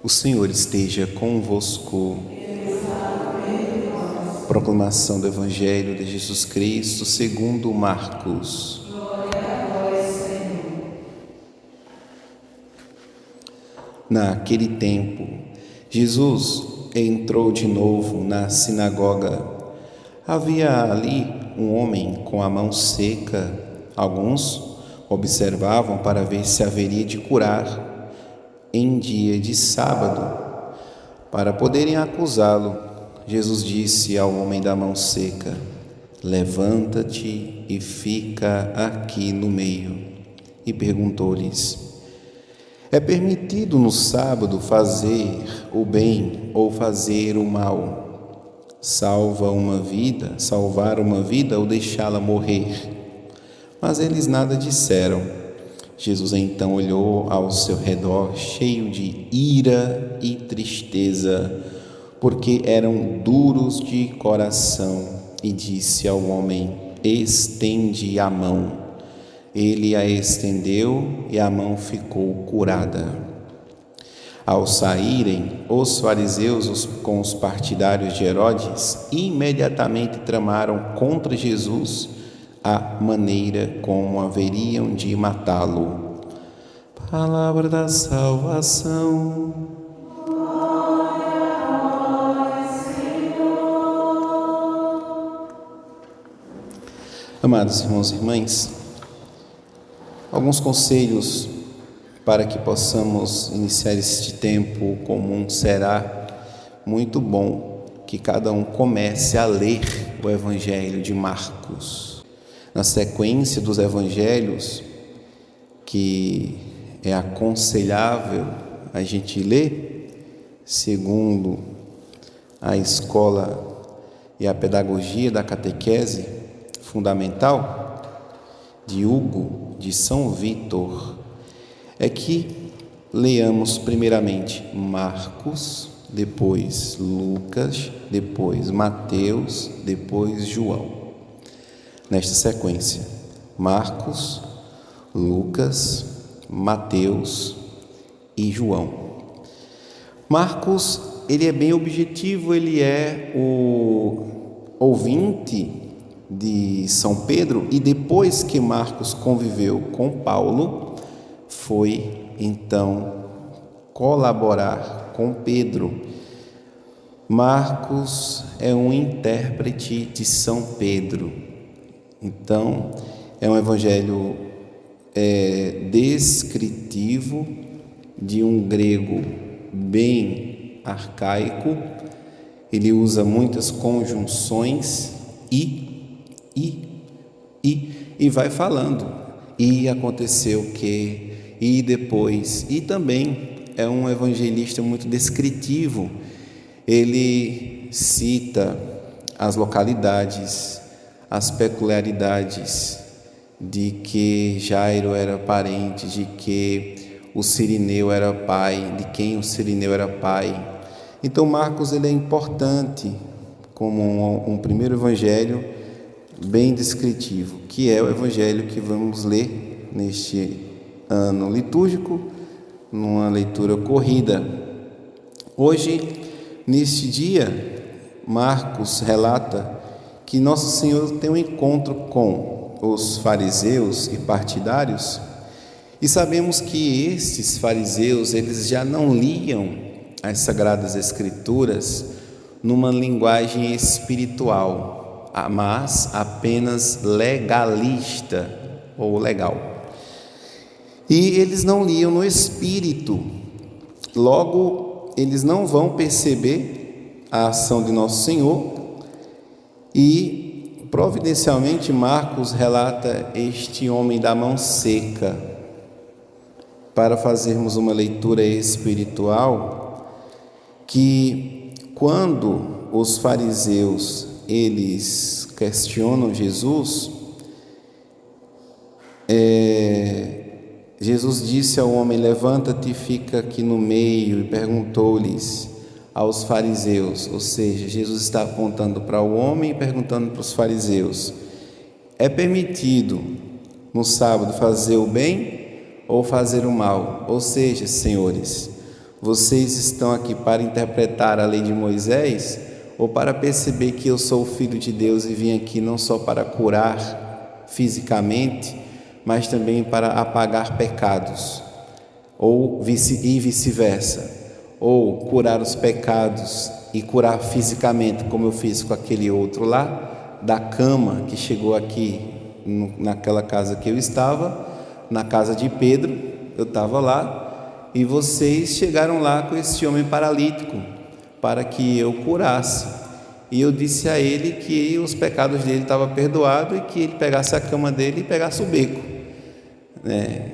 O Senhor esteja convosco. Proclamação do Evangelho de Jesus Cristo segundo Marcos. Naquele tempo, Jesus entrou de novo na sinagoga. Havia ali um homem com a mão seca. Alguns observavam para ver se haveria de curar em dia de sábado, para poderem acusá-lo. Jesus disse ao homem da mão seca: levanta-te e fica aqui no meio. E perguntou-lhes: é permitido no sábado fazer o bem ou fazer o mal? Salvar uma vida ou deixá-la morrer? Mas eles nada disseram. Jesus então olhou ao seu redor, cheio de ira e tristeza, porque eram duros de coração, e disse ao homem: estende a mão. Ele a estendeu e a mão ficou curada. Ao saírem, os fariseus com os partidários de Herodes imediatamente tramaram contra Jesus a maneira como haveriam de matá-lo. Palavra da salvação. Glória a vós, Senhor. Amados irmãos e irmãs, alguns conselhos para que possamos iniciar este tempo comum. Será muito bom que cada um comece a ler o Evangelho de Marcos. Na sequência dos evangelhos, que é aconselhável a gente ler, segundo a escola e a pedagogia da catequese fundamental de Hugo de São Vítor, é que leamos primeiramente Marcos, depois Lucas, depois Mateus, depois João. Nesta sequência, Marcos, Lucas, Mateus e João. Marcos, ele é bem objetivo, ele é o ouvinte de São Pedro, e depois que Marcos conviveu com Paulo, foi então colaborar com Pedro. Marcos é um intérprete de São Pedro. Então, é um evangelho descritivo de um grego bem arcaico. Ele usa muitas conjunções e vai falando. E aconteceu que, e depois. E também é um evangelista muito descritivo. Ele cita as localidades, as peculiaridades de que Jairo era parente, de que o Cirineu era pai, de quem o Cirineu era pai. Então Marcos, ele é importante como um primeiro evangelho bem descritivo, que é o evangelho que vamos ler neste ano litúrgico, numa leitura corrida. Hoje, neste dia, Marcos relata que Nosso Senhor tem um encontro com os fariseus e partidários, e sabemos que estes fariseus, eles já não liam as Sagradas Escrituras numa linguagem espiritual, mas apenas legalista ou legal. E eles não liam no Espírito, logo eles não vão perceber a ação de Nosso Senhor. E providencialmente Marcos relata este homem da mão seca, para fazermos uma leitura espiritual, que quando os fariseus eles questionam Jesus, Jesus disse ao homem: levanta-te e fica aqui no meio, e perguntou-lhes aos fariseus, ou seja, Jesus está apontando para o homem e perguntando para os fariseus: é permitido no sábado fazer o bem ou fazer o mal? Ou seja, senhores, vocês estão aqui para interpretar a lei de Moisés ou para perceber que eu sou o Filho de Deus e vim aqui não só para curar fisicamente, mas também para apagar pecados, ou vice-versa, ou curar os pecados e curar fisicamente, como eu fiz com aquele outro lá, da cama que chegou aqui naquela casa que eu estava, na casa de Pedro, eu estava lá, e vocês chegaram lá com esse homem paralítico, para que eu curasse, e eu disse a ele que os pecados dele estavam perdoados e que ele pegasse a cama dele e pegasse o beco.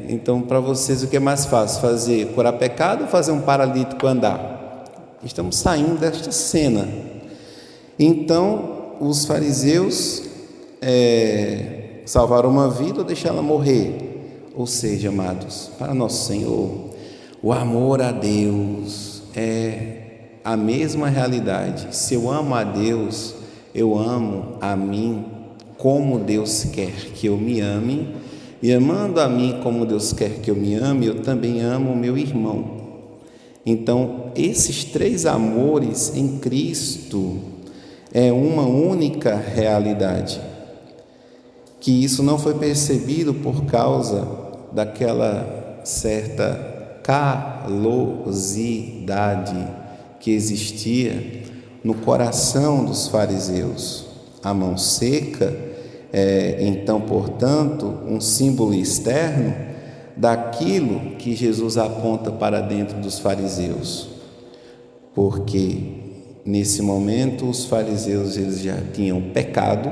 Então, para vocês, o que é mais fácil? Fazer curar pecado ou fazer um paralítico andar? Estamos saindo desta cena. Então, os fariseus salvaram uma vida ou deixaram ela morrer? Ou seja, amados, para nosso Senhor, o amor a Deus é a mesma realidade. Se eu amo a Deus, eu amo a mim como Deus quer que eu me ame. E amando a mim como Deus quer que eu me ame, eu também amo o meu irmão. Então, esses três amores em Cristo é uma única realidade. Que isso não foi percebido por causa daquela certa calosidade que existia no coração dos fariseus. A mão seca então, portanto, um símbolo externo daquilo que Jesus aponta para dentro dos fariseus, porque nesse momento os fariseus eles já tinham pecado.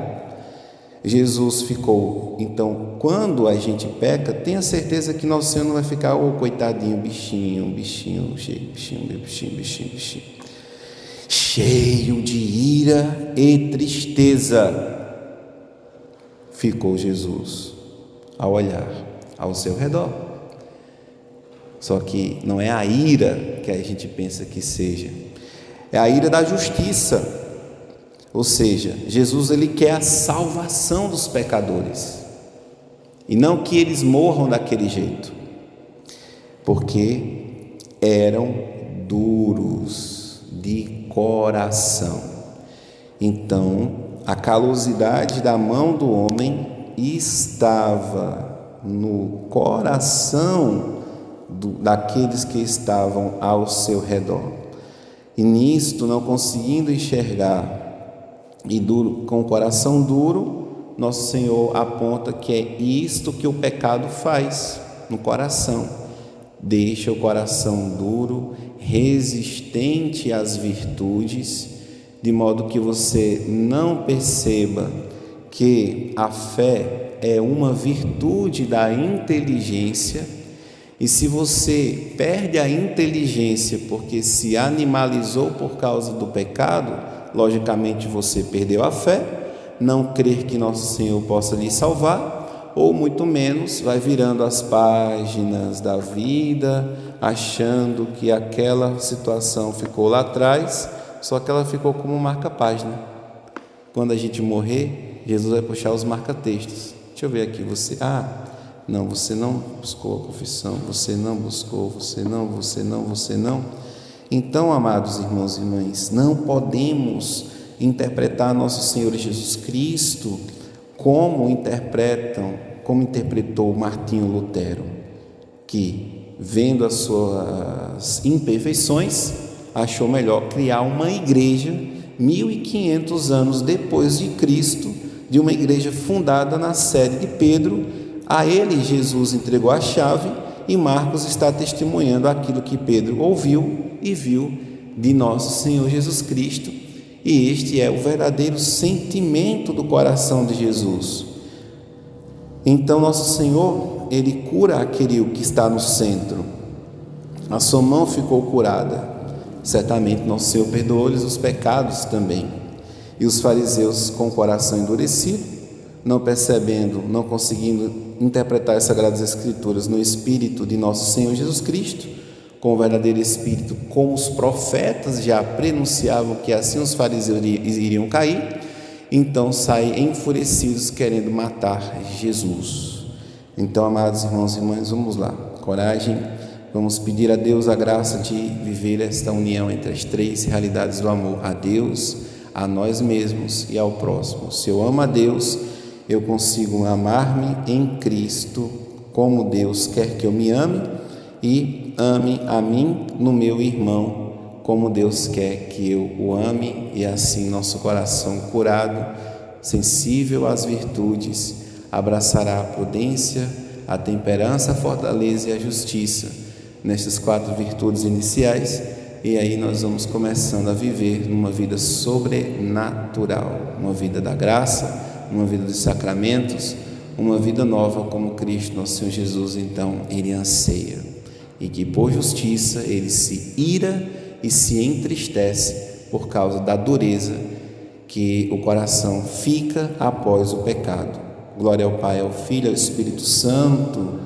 Jesus ficou, então, quando a gente peca, tenha certeza que nosso Senhor não vai ficar, coitadinho, bichinho, cheio de ira e tristeza. Ficou Jesus ao olhar ao seu redor. Só que não é a ira que a gente pensa que seja, é a ira da justiça. Ou seja, Jesus ele quer a salvação dos pecadores e não que eles morram daquele jeito, porque eram duros de coração. Então, a calosidade da mão do homem estava no coração daqueles que estavam ao seu redor. E nisto, não conseguindo enxergar e com o coração duro, nosso Senhor aponta que é isto que o pecado faz no coração. Deixa o coração duro, resistente às virtudes, de modo que você não perceba que a fé é uma virtude da inteligência. E se você perde a inteligência porque se animalizou por causa do pecado, logicamente você perdeu a fé, não crer que nosso Senhor possa lhe salvar, ou muito menos vai virando as páginas da vida, achando que aquela situação ficou lá atrás, só que ela ficou como marca-página. Quando a gente morrer, Jesus vai puxar os marca-textos. Deixa eu ver aqui, você não buscou a confissão, você não buscou, você não. Então, amados irmãos e irmãs, não podemos interpretar nosso Senhor Jesus Cristo como interpretou Martinho Lutero, que, vendo as suas imperfeições, achou melhor criar uma igreja 1500 anos depois de Cristo, de uma igreja fundada na sede de Pedro. A ele Jesus entregou a chave e Marcos está testemunhando aquilo que Pedro ouviu e viu de nosso Senhor Jesus Cristo, e este é o verdadeiro sentimento do coração de Jesus. Então nosso Senhor, ele cura aquele que está no centro. A sua mão ficou curada, certamente nosso Senhor perdoou-lhes os pecados também. E os fariseus, com o coração endurecido, não percebendo, não conseguindo interpretar as Sagradas Escrituras no Espírito de nosso Senhor Jesus Cristo, com o verdadeiro Espírito, como os profetas já prenunciavam que assim os fariseus iriam cair, então saem enfurecidos querendo matar Jesus. Então, amados irmãos e irmãs, vamos lá, coragem Vamos pedir a Deus a graça de viver esta união entre as três realidades do amor: a Deus, a nós mesmos e ao próximo. Se eu amo a Deus, eu consigo amar-me em Cristo como Deus quer que eu me ame, e ame a mim no meu irmão como Deus quer que eu o ame, e assim nosso coração curado, sensível às virtudes, abraçará a prudência, a temperança, a fortaleza e a justiça, nestas 4 virtudes iniciais, e aí nós vamos começando a viver numa vida sobrenatural, uma vida da graça, uma vida dos sacramentos, uma vida nova como Cristo, nosso Senhor Jesus, então, ele anseia, e que por justiça ele se ira e se entristece por causa da dureza que o coração fica após o pecado. Glória ao Pai, ao Filho e ao Espírito Santo,